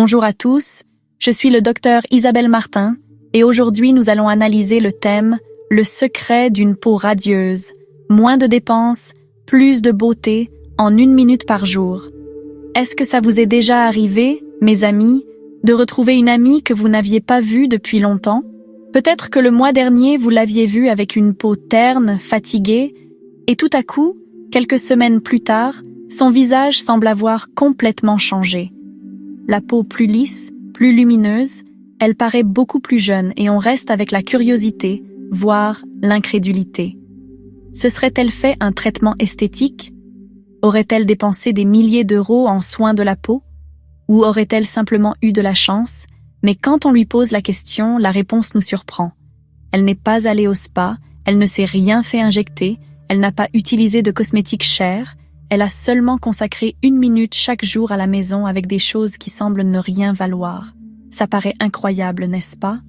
Bonjour à tous, je suis le docteur Isabelle Martin et aujourd'hui nous allons analyser le thème « Le secret d'une peau radieuse, moins de dépenses, plus de beauté en 1 minute par jour ». Est-ce que ça vous est déjà arrivé, mes amis, de retrouver une amie que vous n'aviez pas vue depuis longtemps? Peut-être que le mois dernier vous l'aviez vue avec une peau terne, fatiguée, et tout à coup, quelques semaines plus tard, son visage semble avoir complètement changé. La peau plus lisse, plus lumineuse, elle paraît beaucoup plus jeune et on reste avec la curiosité, voire l'incrédulité. Se serait-elle fait un traitement esthétique? Aurait-elle dépensé des milliers d'euros en soins de la peau? Ou aurait-elle simplement eu de la chance? Mais quand on lui pose la question, la réponse nous surprend. Elle n'est pas allée au spa, elle ne s'est rien fait injecter, elle n'a pas utilisé de cosmétiques chers, elle a seulement consacré 1 minute chaque jour à la maison avec des choses qui semblent ne rien valoir. Ça paraît incroyable, n'est-ce pas?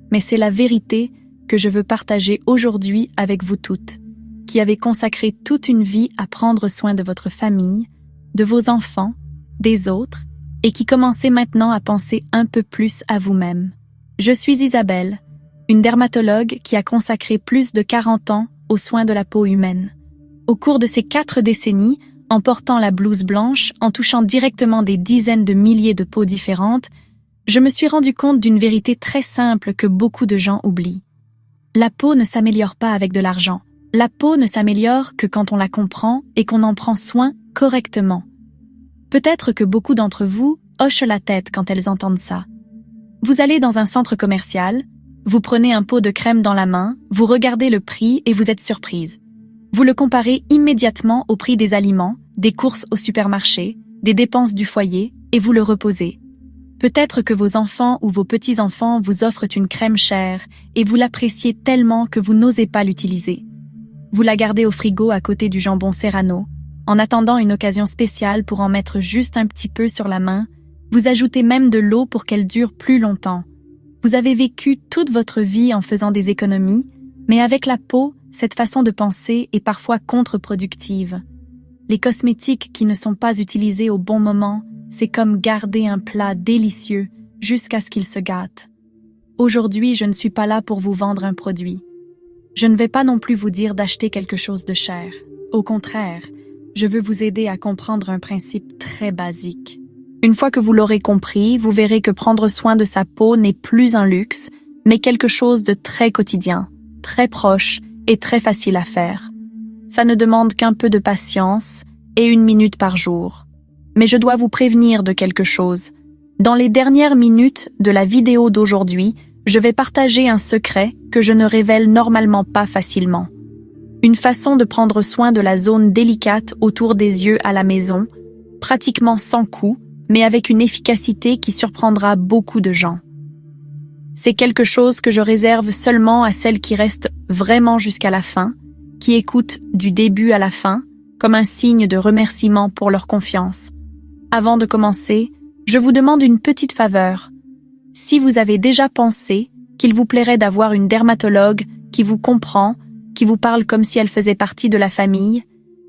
Mais c'est la vérité que je veux partager aujourd'hui avec vous toutes, qui avez consacré toute une vie à prendre soin de votre famille, de vos enfants, des autres, et qui commencez maintenant à penser un peu plus à vous-même. Je suis Isabelle, une dermatologue qui a consacré plus de 40 ans aux soins de la peau humaine. Au cours de ces 4 décennies, en portant la blouse blanche, en touchant directement des dizaines de milliers de peaux différentes, je me suis rendu compte d'une vérité très simple que beaucoup de gens oublient. La peau ne s'améliore pas avec de l'argent. La peau ne s'améliore que quand on la comprend et qu'on en prend soin correctement. Peut-être que beaucoup d'entre vous hochent la tête quand elles entendent ça. Vous allez dans un centre commercial, vous prenez un pot de crème dans la main, vous regardez le prix et vous êtes surprise. Vous le comparez immédiatement au prix des aliments, des courses au supermarché, des dépenses du foyer, et vous le reposez. Peut-être que vos enfants ou vos petits-enfants vous offrent une crème chère et vous l'appréciez tellement que vous n'osez pas l'utiliser. Vous la gardez au frigo à côté du jambon Serrano, en attendant une occasion spéciale pour en mettre juste un petit peu sur la main, vous ajoutez même de l'eau pour qu'elle dure plus longtemps. Vous avez vécu toute votre vie en faisant des économies, mais avec la peau, cette façon de penser est parfois contre-productive. Les cosmétiques qui ne sont pas utilisés au bon moment, c'est comme garder un plat délicieux jusqu'à ce qu'il se gâte. Aujourd'hui, je ne suis pas là pour vous vendre un produit. Je ne vais pas non plus vous dire d'acheter quelque chose de cher. Au contraire, je veux vous aider à comprendre un principe très basique. Une fois que vous l'aurez compris, vous verrez que prendre soin de sa peau n'est plus un luxe, mais quelque chose de très quotidien, très proche et très facile à faire. Ça ne demande qu'un peu de patience et 1 minute par jour. Mais je dois vous prévenir de quelque chose. Dans les dernières minutes de la vidéo d'aujourd'hui, je vais partager un secret que je ne révèle normalement pas facilement. Une façon de prendre soin de la zone délicate autour des yeux à la maison, pratiquement sans coût, mais avec une efficacité qui surprendra beaucoup de gens. C'est quelque chose que je réserve seulement à celles qui restent vraiment jusqu'à la fin, qui écoutent du début à la fin, comme un signe de remerciement pour leur confiance. Avant de commencer, je vous demande une petite faveur. Si vous avez déjà pensé qu'il vous plairait d'avoir une dermatologue qui vous comprend, qui vous parle comme si elle faisait partie de la famille,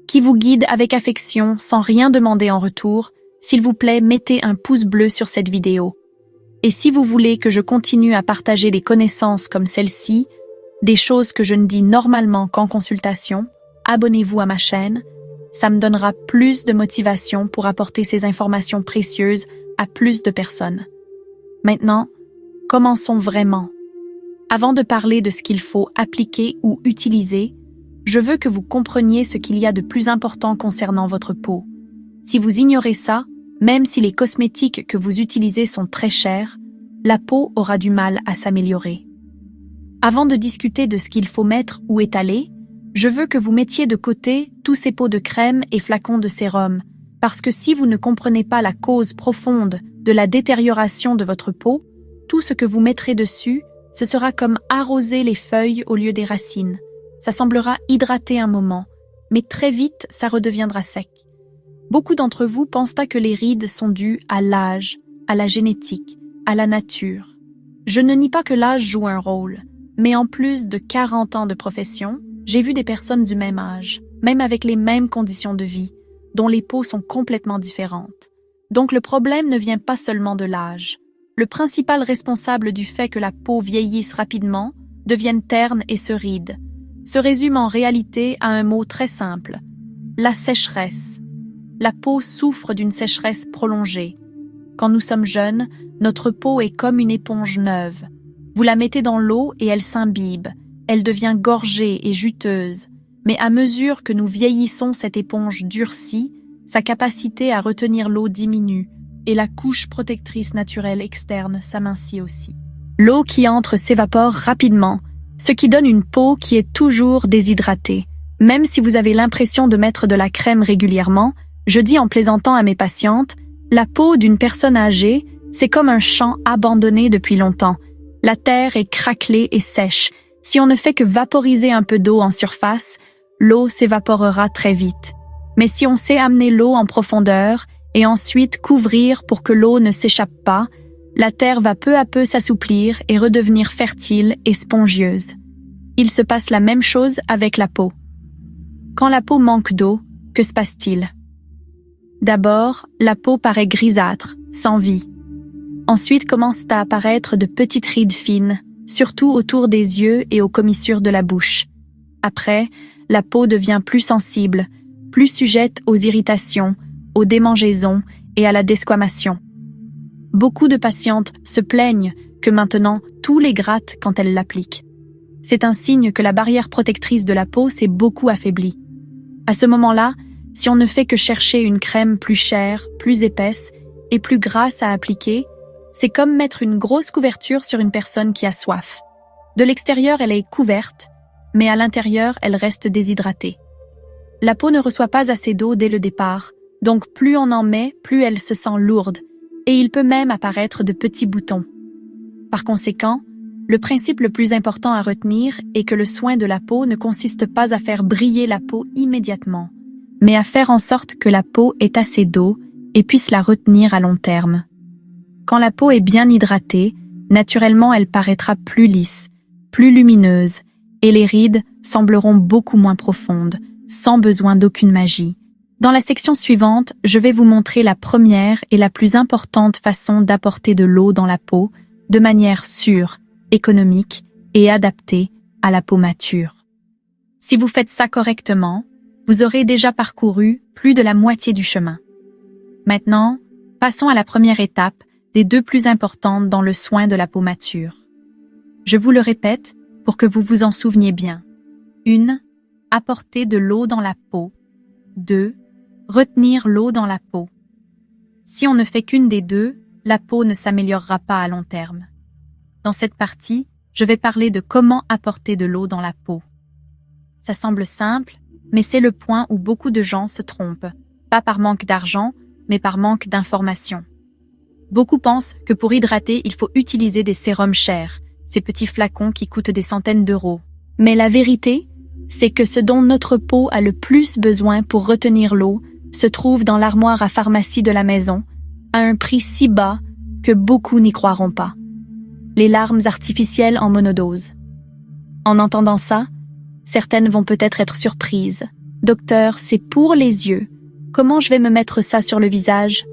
qui vous guide avec affection sans rien demander en retour, s'il vous plaît, mettez un pouce bleu sur cette vidéo. Et si vous voulez que je continue à partager des connaissances comme celle-ci, des choses que je ne dis normalement qu'en consultation, abonnez-vous à ma chaîne. Ça me donnera plus de motivation pour apporter ces informations précieuses à plus de personnes. Maintenant, commençons vraiment. Avant de parler de ce qu'il faut appliquer ou utiliser, je veux que vous compreniez ce qu'il y a de plus important concernant votre peau. Si vous ignorez ça, même si les cosmétiques que vous utilisez sont très chers, la peau aura du mal à s'améliorer. Avant de discuter de ce qu'il faut mettre ou étaler, je veux que vous mettiez de côté tous ces pots de crème et flacons de sérum, parce que si vous ne comprenez pas la cause profonde de la détérioration de votre peau, tout ce que vous mettrez dessus, ce sera comme arroser les feuilles au lieu des racines. Ça semblera hydrater un moment, mais très vite, ça redeviendra sec. Beaucoup d'entre vous pensent que les rides sont dues à l'âge, à la génétique, à la nature. Je ne nie pas que l'âge joue un rôle, mais en plus de 40 ans de profession, j'ai vu des personnes du même âge, même avec les mêmes conditions de vie, dont les peaux sont complètement différentes. Donc le problème ne vient pas seulement de l'âge. Le principal responsable du fait que la peau vieillisse rapidement, devienne terne et se ride, se résume en réalité à un mot très simple, la sécheresse. La peau souffre d'une sécheresse prolongée. Quand nous sommes jeunes, notre peau est comme une éponge neuve. Vous la mettez dans l'eau et elle s'imbibe, elle devient gorgée et juteuse. Mais à mesure que nous vieillissons, cette éponge durcit, sa capacité à retenir l'eau diminue et la couche protectrice naturelle externe s'amincit aussi. L'eau qui entre s'évapore rapidement, ce qui donne une peau qui est toujours déshydratée. Même si vous avez l'impression de mettre de la crème régulièrement, je dis en plaisantant à mes patientes, la peau d'une personne âgée, c'est comme un champ abandonné depuis longtemps. La terre est craquelée et sèche. Si on ne fait que vaporiser un peu d'eau en surface, l'eau s'évaporera très vite. Mais si on sait amener l'eau en profondeur et ensuite couvrir pour que l'eau ne s'échappe pas, la terre va peu à peu s'assouplir et redevenir fertile et spongieuse. Il se passe la même chose avec la peau. Quand la peau manque d'eau, que se passe-t-il? D'abord, la peau paraît grisâtre, sans vie. Ensuite commencent à apparaître de petites rides fines, surtout autour des yeux et aux commissures de la bouche. Après, la peau devient plus sensible, plus sujette aux irritations, aux démangeaisons et à la desquamation. Beaucoup de patientes se plaignent que maintenant tout les gratte quand elles l'appliquent. C'est un signe que la barrière protectrice de la peau s'est beaucoup affaiblie. À ce moment-là, si on ne fait que chercher une crème plus chère, plus épaisse et plus grasse à appliquer, c'est comme mettre une grosse couverture sur une personne qui a soif. De l'extérieur, elle est couverte, mais à l'intérieur, elle reste déshydratée. La peau ne reçoit pas assez d'eau dès le départ, donc plus on en met, plus elle se sent lourde, et il peut même apparaître de petits boutons. Par conséquent, le principe le plus important à retenir est que le soin de la peau ne consiste pas à faire briller la peau immédiatement, mais à faire en sorte que la peau ait assez d'eau et puisse la retenir à long terme. Quand la peau est bien hydratée, naturellement elle paraîtra plus lisse, plus lumineuse, et les rides sembleront beaucoup moins profondes, sans besoin d'aucune magie. Dans la section suivante, je vais vous montrer la première et la plus importante façon d'apporter de l'eau dans la peau, de manière sûre, économique et adaptée à la peau mature. Si vous faites ça correctement, vous aurez déjà parcouru plus de la moitié du chemin. Maintenant, passons à la première étape, des deux plus importantes dans le soin de la peau mature. Je vous le répète pour que vous vous en souveniez bien. 1. Apporter de l'eau dans la peau. 2. Retenir l'eau dans la peau. Si on ne fait qu'une des deux, la peau ne s'améliorera pas à long terme. Dans cette partie, je vais parler de comment apporter de l'eau dans la peau. Ça semble simple, mais c'est le point où beaucoup de gens se trompent, pas par manque d'argent, mais par manque d'information. Beaucoup pensent que pour hydrater, il faut utiliser des sérums chers, ces petits flacons qui coûtent des centaines d'euros. Mais la vérité, c'est que ce dont notre peau a le plus besoin pour retenir l'eau se trouve dans l'armoire à pharmacie de la maison, à un prix si bas que beaucoup n'y croiront pas. Les larmes artificielles en monodose. En entendant ça, certaines vont peut-être être surprises. « Docteur, c'est pour les yeux. Comment je vais me mettre ça sur le visage ?»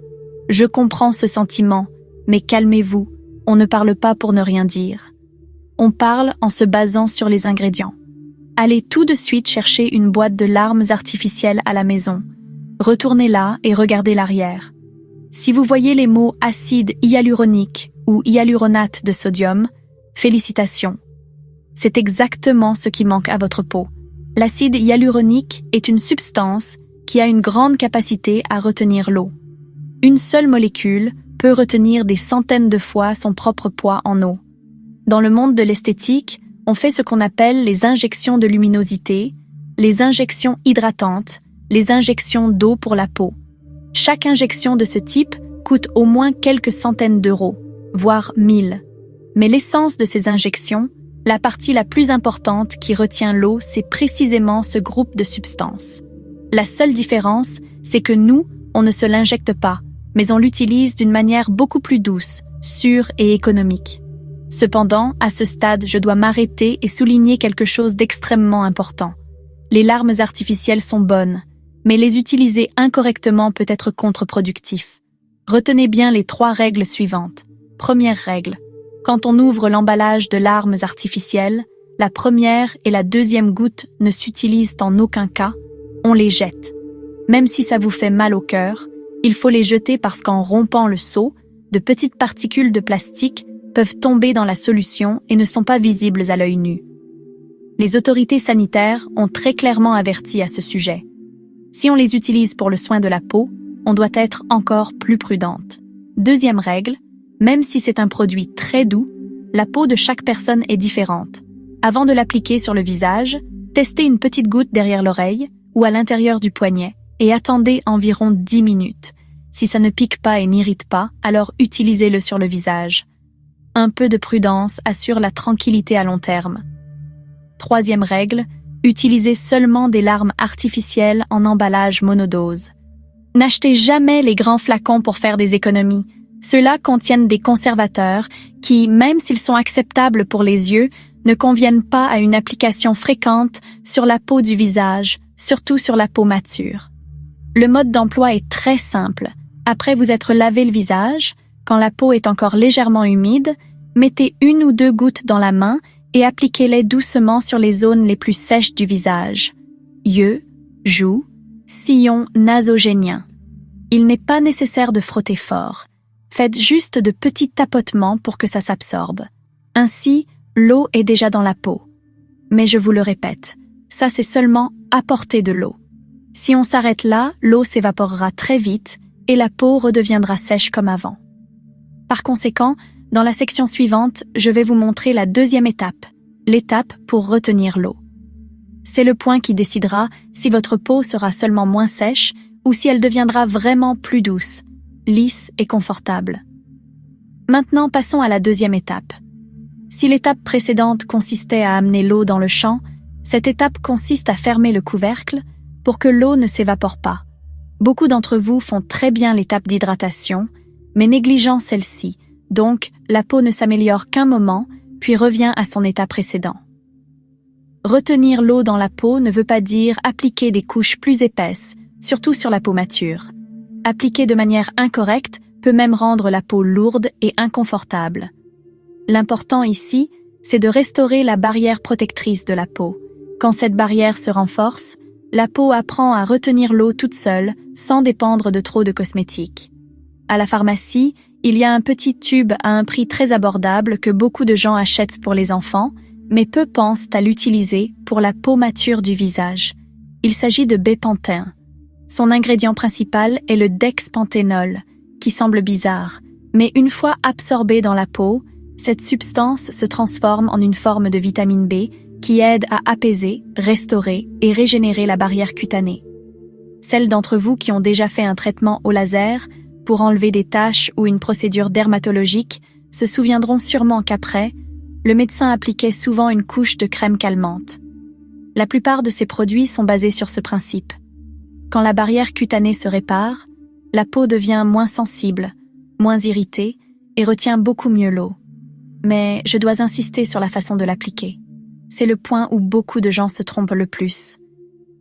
Je comprends ce sentiment, mais calmez-vous, on ne parle pas pour ne rien dire. On parle en se basant sur les ingrédients. Allez tout de suite chercher une boîte de larmes artificielles à la maison. Retournez-la et regardez l'arrière. Si vous voyez les mots acide hyaluronique ou hyaluronate de sodium, félicitations. C'est exactement ce qui manque à votre peau. L'acide hyaluronique est une substance qui a une grande capacité à retenir l'eau. Une seule molécule peut retenir des centaines de fois son propre poids en eau. Dans le monde de l'esthétique, on fait ce qu'on appelle les injections de luminosité, les injections hydratantes, les injections d'eau pour la peau. Chaque injection de ce type coûte au moins quelques centaines d'euros, voire 1000. Mais l'essence de ces injections, la partie la plus importante qui retient l'eau, c'est précisément ce groupe de substances. La seule différence, c'est que nous, on ne se l'injecte pas, mais on l'utilise d'une manière beaucoup plus douce, sûre et économique. Cependant, à ce stade, je dois m'arrêter et souligner quelque chose d'extrêmement important. Les larmes artificielles sont bonnes, mais les utiliser incorrectement peut être contre-productif. Retenez bien les 3 règles suivantes. Première règle. Quand on ouvre l'emballage de larmes artificielles, la première et la deuxième goutte ne s'utilisent en aucun cas, on les jette. Même si ça vous fait mal au cœur, il faut les jeter parce qu'en rompant le seau, de petites particules de plastique peuvent tomber dans la solution et ne sont pas visibles à l'œil nu. Les autorités sanitaires ont très clairement averti à ce sujet. Si on les utilise pour le soin de la peau, on doit être encore plus prudente. Deuxième règle, même si c'est un produit très doux, la peau de chaque personne est différente. Avant de l'appliquer sur le visage, testez une petite goutte derrière l'oreille ou à l'intérieur du poignet et attendez environ 10 minutes. Si ça ne pique pas et n'irrite pas, alors utilisez-le sur le visage. Un peu de prudence assure la tranquillité à long terme. Troisième règle, utilisez seulement des larmes artificielles en emballage monodose. N'achetez jamais les grands flacons pour faire des économies. Ceux-là contiennent des conservateurs qui, même s'ils sont acceptables pour les yeux, ne conviennent pas à une application fréquente sur la peau du visage, surtout sur la peau mature. Le mode d'emploi est très simple. Après vous être lavé le visage, quand la peau est encore légèrement humide, mettez 1 ou 2 gouttes dans la main et appliquez-les doucement sur les zones les plus sèches du visage. Yeux, joues, sillon nasogénien. Il n'est pas nécessaire de frotter fort. Faites juste de petits tapotements pour que ça s'absorbe. Ainsi, l'eau est déjà dans la peau. Mais je vous le répète, ça c'est seulement apporter de l'eau. Si on s'arrête là, l'eau s'évaporera très vite et la peau redeviendra sèche comme avant. Par conséquent, dans la section suivante, je vais vous montrer la deuxième étape, l'étape pour retenir l'eau. C'est le point qui décidera si votre peau sera seulement moins sèche ou si elle deviendra vraiment plus douce, lisse et confortable. Maintenant, passons à la deuxième étape. Si l'étape précédente consistait à amener l'eau dans le champ, cette étape consiste à fermer le couvercle pour que l'eau ne s'évapore pas. Beaucoup d'entre vous font très bien l'étape d'hydratation, mais négligeant celle-ci, donc la peau ne s'améliore qu'un moment, puis revient à son état précédent. Retenir l'eau dans la peau ne veut pas dire appliquer des couches plus épaisses, surtout sur la peau mature. Appliquer de manière incorrecte peut même rendre la peau lourde et inconfortable. L'important ici, c'est de restaurer la barrière protectrice de la peau. Quand cette barrière se renforce, la peau apprend à retenir l'eau toute seule, sans dépendre de trop de cosmétiques. À la pharmacie, il y a un petit tube à un prix très abordable que beaucoup de gens achètent pour les enfants, mais peu pensent à l'utiliser pour la peau mature du visage. Il s'agit de Bepanthen. Son ingrédient principal est le dexpanthénol, qui semble bizarre, mais une fois absorbé dans la peau, cette substance se transforme en une forme de vitamine B qui aide à apaiser, restaurer et régénérer la barrière cutanée. Celles d'entre vous qui ont déjà fait un traitement au laser pour enlever des taches ou une procédure dermatologique se souviendront sûrement qu'après, le médecin appliquait souvent une couche de crème calmante. La plupart de ces produits sont basés sur ce principe. Quand la barrière cutanée se répare, la peau devient moins sensible, moins irritée et retient beaucoup mieux l'eau. Mais je dois insister sur la façon de l'appliquer. C'est le point où beaucoup de gens se trompent le plus.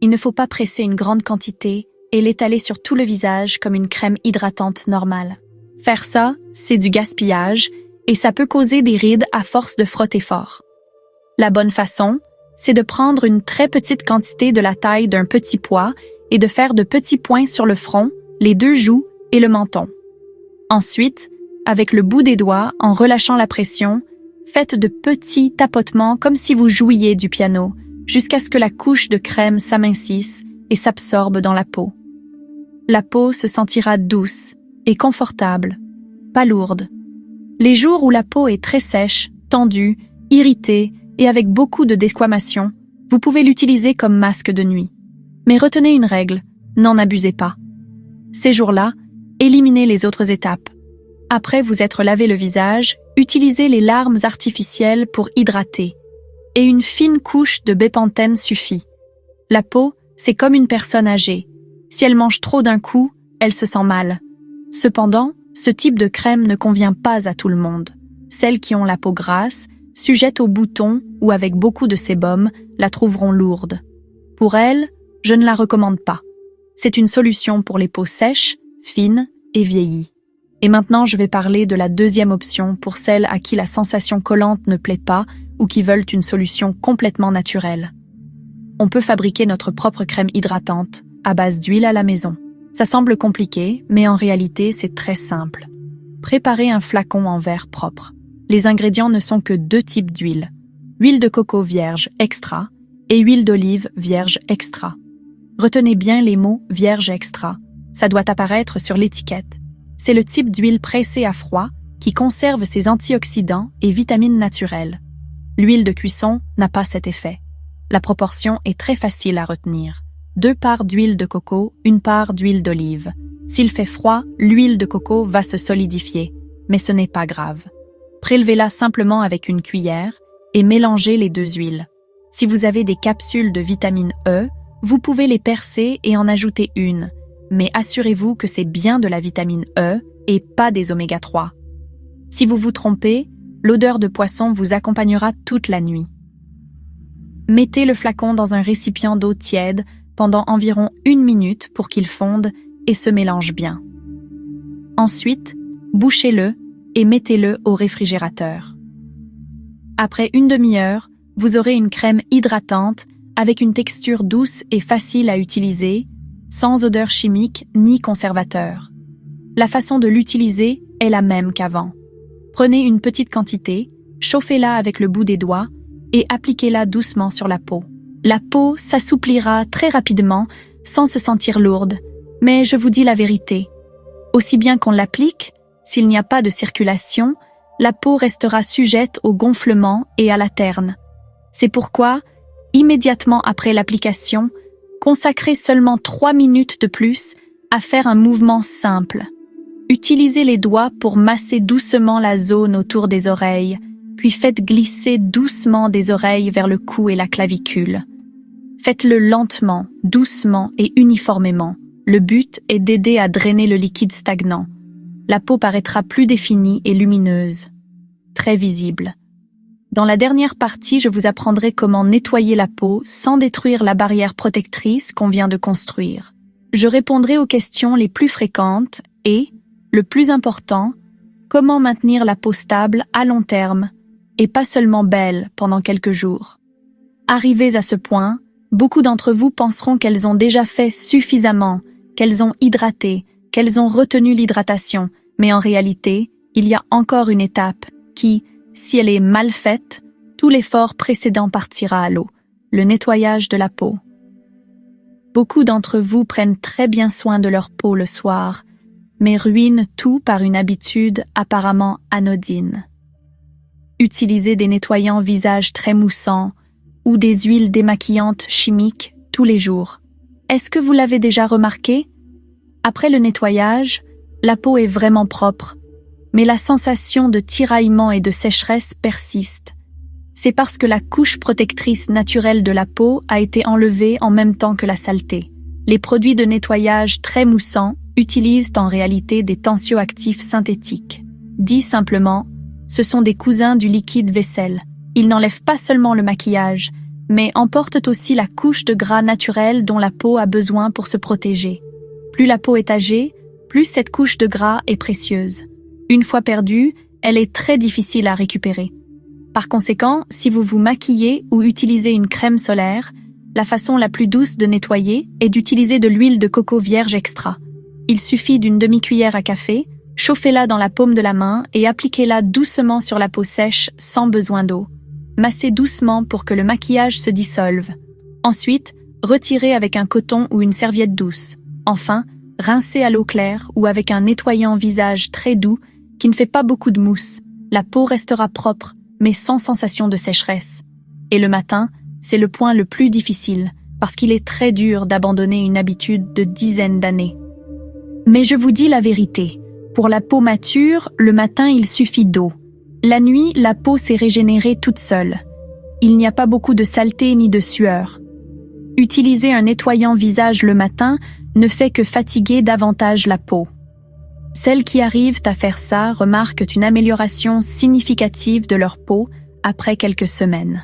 Il ne faut pas presser une grande quantité et l'étaler sur tout le visage comme une crème hydratante normale. Faire ça, c'est du gaspillage et ça peut causer des rides à force de frotter fort. La bonne façon, c'est de prendre une très petite quantité de la taille d'un petit pois et de faire de petits points sur le front, les 2 joues et le menton. Ensuite, avec le bout des doigts, en relâchant la pression, faites de petits tapotements comme si vous jouiez du piano, jusqu'à ce que la couche de crème s'amincisse et s'absorbe dans la peau. La peau se sentira douce et confortable, pas lourde. Les jours où la peau est très sèche, tendue, irritée et avec beaucoup de desquamation, vous pouvez l'utiliser comme masque de nuit. Mais retenez une règle, n'en abusez pas. Ces jours-là, éliminez les autres étapes. Après vous être lavé le visage, utilisez les larmes artificielles pour hydrater. Et une fine couche de Bepanthen suffit. La peau, c'est comme une personne âgée. Si elle mange trop d'un coup, elle se sent mal. Cependant, ce type de crème ne convient pas à tout le monde. Celles qui ont la peau grasse, sujettes aux boutons ou avec beaucoup de sébum, la trouveront lourde. Pour elles, je ne la recommande pas. C'est une solution pour les peaux sèches, fines et vieillies. Et maintenant, je vais parler de la deuxième option pour celles à qui la sensation collante ne plaît pas ou qui veulent une solution complètement naturelle. On peut fabriquer notre propre crème hydratante à base d'huile à la maison. Ça semble compliqué, mais en réalité, c'est très simple. Préparez un flacon en verre propre. Les ingrédients ne sont que 2 types d'huile. Huile de coco vierge extra et huile d'olive vierge extra. Retenez bien les mots vierge extra. Ça doit apparaître sur l'étiquette. C'est le type d'huile pressée à froid qui conserve ses antioxydants et vitamines naturelles. L'huile de cuisson n'a pas cet effet. La proportion est très facile à retenir. 2 parts d'huile de coco, 1 part d'huile d'olive. S'il fait froid, l'huile de coco va se solidifier, mais ce n'est pas grave. Prélevez-la simplement avec une cuillère et mélangez les 2 huiles. Si vous avez des capsules de vitamine E, vous pouvez les percer et en ajouter une, mais assurez-vous que c'est bien de la vitamine E et pas des oméga 3. Si vous vous trompez, l'odeur de poisson vous accompagnera toute la nuit. Mettez le flacon dans un récipient d'eau tiède pendant environ 1 minute pour qu'il fonde et se mélange bien. Ensuite, bouchez-le et mettez-le au réfrigérateur. Après 1 demi-heure, vous aurez une crème hydratante avec une texture douce et facile à utiliser, sans odeur chimique ni conservateur. La façon de l'utiliser est la même qu'avant. Prenez une petite quantité, chauffez-la avec le bout des doigts et appliquez-la doucement sur la peau. La peau s'assouplira très rapidement sans se sentir lourde, mais je vous dis la vérité. Aussi bien qu'on l'applique, s'il n'y a pas de circulation, la peau restera sujette au gonflement et à la terne. C'est pourquoi, immédiatement après l'application, consacrez seulement 3 minutes de plus à faire un mouvement simple. Utilisez les doigts pour masser doucement la zone autour des oreilles, puis faites glisser doucement des oreilles vers le cou et la clavicule. Faites-le lentement, doucement et uniformément. Le but est d'aider à drainer le liquide stagnant. La peau paraîtra plus définie et lumineuse, très visible. Dans la dernière partie, je vous apprendrai comment nettoyer la peau sans détruire la barrière protectrice qu'on vient de construire. Je répondrai aux questions les plus fréquentes et, le plus important, comment maintenir la peau stable à long terme et pas seulement belle pendant quelques jours. Arrivés à ce point, beaucoup d'entre vous penseront qu'elles ont déjà fait suffisamment, qu'elles ont hydraté, qu'elles ont retenu l'hydratation, mais en réalité, il y a encore une étape qui, si elle est mal faite, tout l'effort précédent partira à l'eau, le nettoyage de la peau. Beaucoup d'entre vous prennent très bien soin de leur peau le soir, mais ruinent tout par une habitude apparemment anodine. Utilisez des nettoyants visage très moussants ou des huiles démaquillantes chimiques tous les jours. Est-ce que vous l'avez déjà remarqué? Après le nettoyage, la peau est vraiment propre, mais la sensation de tiraillement et de sécheresse persiste. C'est parce que la couche protectrice naturelle de la peau a été enlevée en même temps que la saleté. Les produits de nettoyage très moussants utilisent en réalité des tensioactifs synthétiques. Dit simplement, ce sont des cousins du liquide vaisselle. Ils n'enlèvent pas seulement le maquillage, mais emportent aussi la couche de gras naturel dont la peau a besoin pour se protéger. Plus la peau est âgée, plus cette couche de gras est précieuse. Une fois perdue, elle est très difficile à récupérer. Par conséquent, si vous vous maquillez ou utilisez une crème solaire, la façon la plus douce de nettoyer est d'utiliser de l'huile de coco vierge extra. Il suffit d'une demi-cuillère à café, chauffez-la dans la paume de la main et appliquez-la doucement sur la peau sèche sans besoin d'eau. Massez doucement pour que le maquillage se dissolve. Ensuite, retirez avec un coton ou une serviette douce. Enfin, rincez à l'eau claire ou avec un nettoyant visage très doux qui ne fait pas beaucoup de mousse. La peau restera propre, mais sans sensation de sécheresse. Et le matin, c'est le point le plus difficile, parce qu'il est très dur d'abandonner une habitude de dizaines d'années. Mais je vous dis la vérité, pour la peau mature, le matin il suffit d'eau. La nuit, la peau s'est régénérée toute seule. Il n'y a pas beaucoup de saleté ni de sueur. Utiliser un nettoyant visage le matin ne fait que fatiguer davantage la peau. Celles qui arrivent à faire ça remarquent une amélioration significative de leur peau après quelques semaines.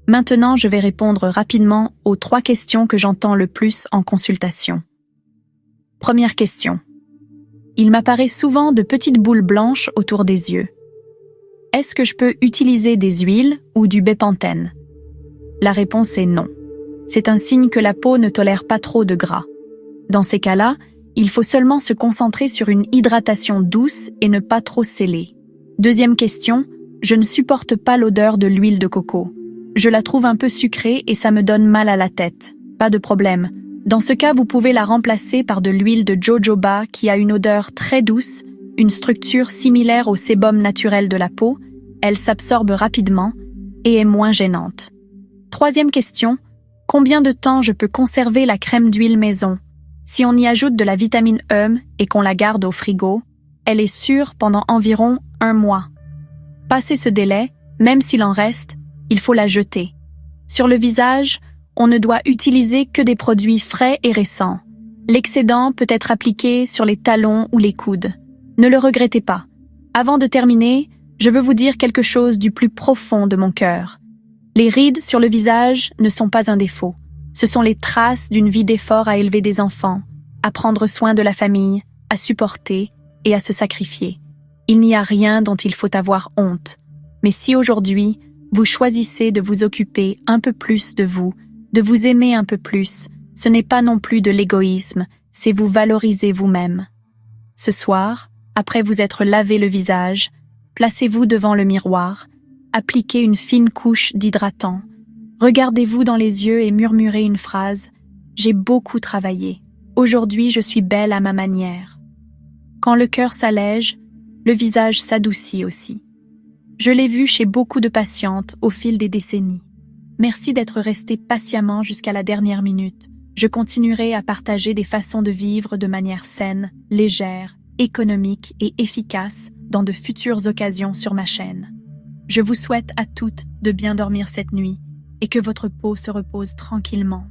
Maintenant, je vais répondre rapidement aux 3 questions que j'entends le plus en consultation. Première question. Il m'apparaît souvent de petites boules blanches autour des yeux. Est-ce que je peux utiliser des huiles ou du bépantène? La réponse est non. C'est un signe que la peau ne tolère pas trop de gras. Dans ces cas-là, il faut seulement se concentrer sur une hydratation douce et ne pas trop sceller. Deuxième question, je ne supporte pas l'odeur de l'huile de coco. Je la trouve un peu sucrée et ça me donne mal à la tête. Pas de problème. Dans ce cas, vous pouvez la remplacer par de l'huile de jojoba qui a une odeur très douce, une structure similaire au sébum naturel de la peau, elle s'absorbe rapidement et est moins gênante. Troisième question, combien de temps je peux conserver la crème d'huile maison? Si on y ajoute de la vitamine E et qu'on la garde au frigo, elle est sûre pendant environ 1 mois. Passé ce délai, même s'il en reste, il faut la jeter. Sur le visage, on ne doit utiliser que des produits frais et récents. L'excédent peut être appliqué sur les talons ou les coudes. Ne le regrettez pas. Avant de terminer, je veux vous dire quelque chose du plus profond de mon cœur. Les rides sur le visage ne sont pas un défaut. Ce sont les traces d'une vie d'effort à élever des enfants, à prendre soin de la famille, à supporter et à se sacrifier. Il n'y a rien dont il faut avoir honte. Mais si aujourd'hui, vous choisissez de vous occuper un peu plus de vous aimer un peu plus, ce n'est pas non plus de l'égoïsme, c'est vous valoriser vous-même. Ce soir, après vous être lavé le visage, placez-vous devant le miroir, appliquez une fine couche d'hydratant, regardez-vous dans les yeux et murmurez une phrase « J'ai beaucoup travaillé. Aujourd'hui, je suis belle à ma manière. » Quand le cœur s'allège, le visage s'adoucit aussi. Je l'ai vu chez beaucoup de patientes au fil des décennies. Merci d'être resté patiemment jusqu'à la dernière minute. Je continuerai à partager des façons de vivre de manière saine, légère, économique et efficace dans de futures occasions sur ma chaîne. Je vous souhaite à toutes de bien dormir cette nuit et que votre peau se repose tranquillement.